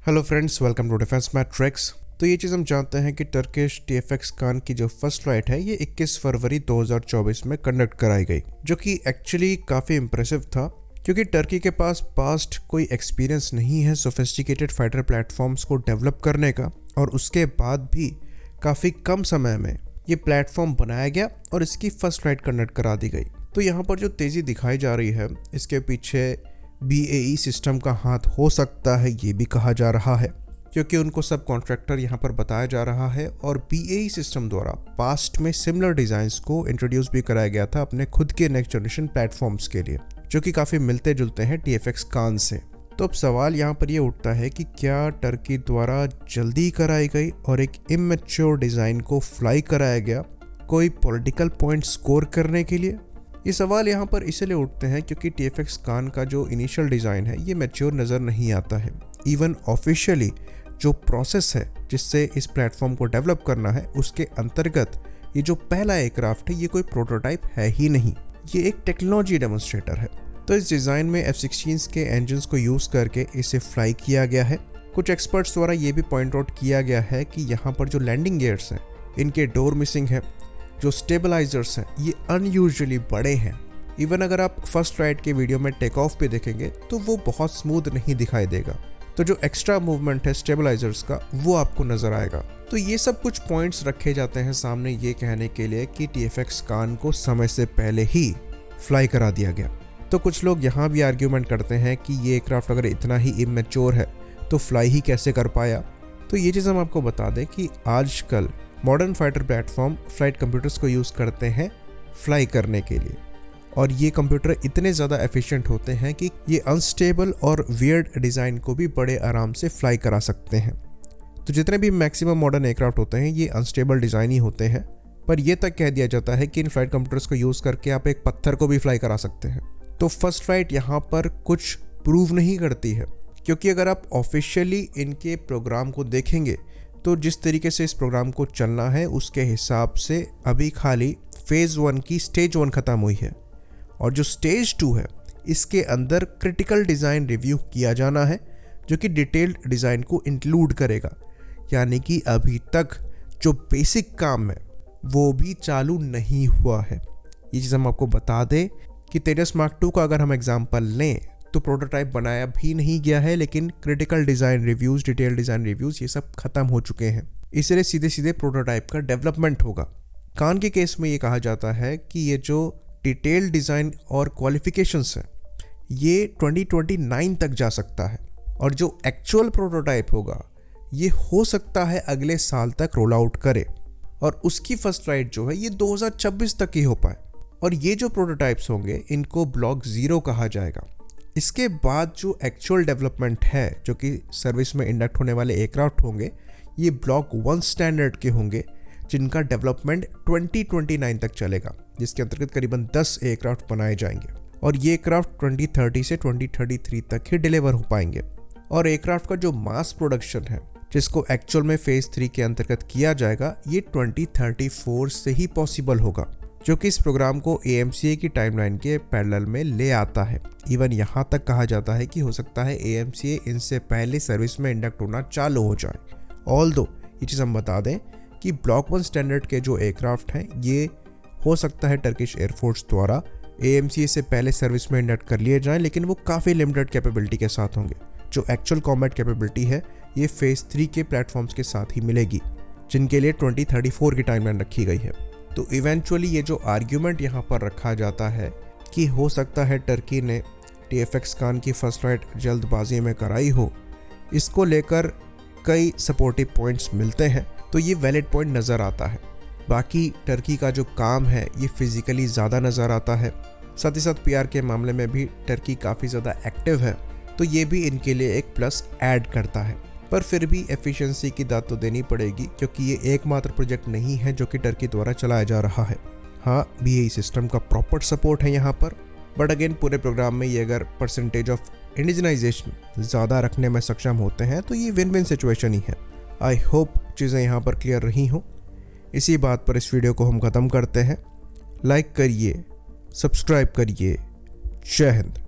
Hello friends, welcome to defence matrix. तो ये चीज़ हम जानते हैं कि टर्किश टीएफएक्स कान की जो फर्स्ट फ्लाइट है ये 21 फरवरी 2024 में कंडक्ट कराई गई, जो कि एक्चुअली काफ़ी इम्प्रेसिव था क्योंकि टर्की के पास पास्ट कोई एक्सपीरियंस नहीं है सोफिस्टिकेटेड फाइटर प्लेटफॉर्म्स को डेवलप करने का, और उसके बाद भी काफ़ी कम समय में ये प्लेटफॉर्म बनाया गया और इसकी फर्स्ट फ्लाइट कंडक्ट करा दी गई। तो यहाँ पर जो तेज़ी दिखाई जा रही है इसके पीछे BAE सिस्टम का हाथ हो सकता है, ये भी कहा जा रहा है, क्योंकि उनको सब कॉन्ट्रैक्टर यहाँ पर बताया जा रहा है। और BAE सिस्टम द्वारा पास्ट में सिमिलर डिज़ाइंस को इंट्रोड्यूस भी कराया गया था अपने खुद के नेक्स्ट जनरेशन प्लेटफॉर्म्स के लिए, जो कि काफ़ी मिलते जुलते हैं TFX कान से। तो अब सवाल यहाँ पर ये उठता है कि क्या टर्की द्वारा जल्दी कराई गई और एक इमेच्योर डिज़ाइन को फ्लाई कराया गया कोई पॉलिटिकल पॉइंट स्कोर करने के लिए? ये सवाल यहाँ पर इसलिए उठते हैं क्योंकि TFX कान का जो इनिशियल डिज़ाइन है ये मैच्योर नज़र नहीं आता है। इवन ऑफिशियली जो प्रोसेस है जिससे इस प्लेटफॉर्म को डेवलप करना है उसके अंतर्गत ये जो पहला एयरक्राफ्ट है ये कोई प्रोटोटाइप है ही नहीं, ये एक टेक्नोलॉजी डेमोन्स्ट्रेटर है। तो इस डिज़ाइन में F-16 के इंजन्स को यूज़ करके इसे फ्लाई किया गया है। कुछ एक्सपर्ट्स द्वारा ये भी पॉइंट आउट किया गया है कि यहाँ पर जो लैंडिंग गियर्स हैं इनके डोर मिसिंग है, जो स्टेबलाइजर्स हैं ये अनयूजुअली बड़े हैं। इवन अगर आप फर्स्ट फ्लाइट के वीडियो में टेक ऑफ पे देखेंगे तो वो बहुत स्मूथ नहीं दिखाई देगा, तो जो एक्स्ट्रा मूवमेंट है स्टेबलाइजर्स का वो आपको नजर आएगा। तो ये सब कुछ पॉइंट्स रखे जाते हैं सामने ये कहने के लिए कि TFX कान को समय से पहले ही फ्लाई करा दिया गया। तो कुछ लोग यहाँ भी आर्ग्यूमेंट करते हैं कि ये एयरक्राफ्ट अगर इतना ही इमेच्योर है तो फ्लाई ही कैसे कर पाया। तो ये चीज़ हम आपको बता दें कि आजकल modern fighter platform flight computers को यूज़ करते हैं फ्लाई करने के लिए, और ये कंप्यूटर इतने ज़्यादा एफिशिएंट होते हैं कि ये अनस्टेबल और वियर्ड डिज़ाइन को भी बड़े आराम से फ्लाई करा सकते हैं। तो जितने भी मैक्सिमम मॉडर्न एयरक्राफ्ट होते हैं ये अनस्टेबल डिज़ाइन ही होते हैं, पर यह तक कह दिया जाता है कि इन फ्लाइट कंप्यूटर्स को यूज़ करके आप एक पत्थर को भी फ्लाई करा सकते हैं। तो फर्स्ट फ्लाइट यहाँ पर कुछ प्रूव नहीं करती है, क्योंकि अगर आप ऑफिशियली इनके प्रोग्राम को देखेंगे तो जिस तरीके से इस प्रोग्राम को चलना है उसके हिसाब से अभी खाली फेज़ 1 की स्टेज 1 ख़त्म हुई है, और जो स्टेज 2 है इसके अंदर क्रिटिकल डिज़ाइन रिव्यू किया जाना है, जो कि डिटेल्ड डिज़ाइन को इंक्लूड करेगा। यानी कि अभी तक जो बेसिक काम है वो भी चालू नहीं हुआ है। ये चीज़ हम आपको बता दें कि तेजस मार्क 2 का अगर हम एग्जाम्पल लें तो प्रोटोटाइप बनाया भी नहीं गया है, लेकिन critical design reviews, detail design reviews ये सब खत्म हो चुके हैं। इसलिए सीधे सीधे प्रोटोटाइप का डेवलपमेंट होगा। कान के केस में ये कहा जाता है कि ये जो डिटेल डिज़ाइन और क्वालिफिकेशंस हैं ये 2029 तक जा सकता है, और जो एक्चुअल प्रोटोटाइप होगा ये हो सकता है अगले साल तक रोल आउट करे, और उसकी फर्स्ट फ्लाइट जो है ये 2026 तक ही हो पाए। और ये जो प्रोटोटाइप्स होंगे इनको ब्लॉक 0 कहा जाएगा। इसके बाद जो एक्चुअल डेवलपमेंट है जो कि सर्विस में इंडक्ट होने वाले एयरक्राफ्ट होंगे ये ब्लॉक 1 स्टैंडर्ड के होंगे, जिनका डेवलपमेंट 2029 तक चलेगा, जिसके अंतर्गत करीबन 10 एयरक्राफ्ट बनाए जाएंगे, और ये एयरक्राफ्ट 2030 से 2033 तक ही डिलीवर हो पाएंगे। और एयरक्राफ्ट का जो मास प्रोडक्शन है जिसको एक्चुअल में फेज़ 3 के अंतर्गत किया जाएगा ये 2034 से ही पॉसिबल होगा, जो कि इस प्रोग्राम को AMCA की टाइमलाइन के पैरेलल में ले आता है। इवन यहाँ तक कहा जाता है कि हो सकता है AMCA इनसे पहले सर्विस में इंडक्ट होना चालू हो जाए। ऑल्दो ये चीज़ हम बता दें कि ब्लॉक 1 स्टैंडर्ड के जो एयरक्राफ्ट हैं ये हो सकता है टर्किश एयरफोर्स द्वारा AMCA से पहले सर्विस में इंडक्ट कर लिए जाएँ, लेकिन वो काफ़ी लिमिटेड कैपेबिलिटी के साथ होंगे। जो एक्चुअल कॉम्बैट कैपेबिलिटी है ये फेज़ 3 के प्लेटफॉर्म्स के साथ ही मिलेगी, जिनके लिए 2034 की टाइमलाइन रखी गई है। तो इवेंचुअली ये जो आर्ग्यूमेंट यहाँ पर रखा जाता है कि हो सकता है टर्की ने TFX कान की फर्स्ट फ्लाइट जल्दबाजी में कराई हो, इसको लेकर कई सपोर्टिव पॉइंट्स मिलते हैं, तो ये वैलिड पॉइंट नज़र आता है। बाकी टर्की का जो काम है ये फिज़िकली ज़्यादा नज़र आता है, साथ ही साथ PR के मामले में भी टर्की काफ़ी ज़्यादा एक्टिव है, तो ये भी इनके लिए एक प्लस ऐड करता है। पर फिर भी एफिशिएंसी की दाद तो देनी पड़ेगी, क्योंकि ये एकमात्र प्रोजेक्ट नहीं है जो कि टर्की द्वारा चलाया जा रहा है। हाँ, BAE सिस्टम का प्रॉपर सपोर्ट है यहाँ पर, बट अगेन पूरे प्रोग्राम में ये अगर परसेंटेज ऑफ इंडिजनाइजेशन ज़्यादा रखने में सक्षम होते हैं तो ये विन विन सिचुएशन ही है। आई होप चीज़ें यहाँ पर क्लियर रही हों। इसी बात पर इस वीडियो को हम ख़त्म करते हैं। लाइक करिए, सब्सक्राइब करिए। जय हिंद।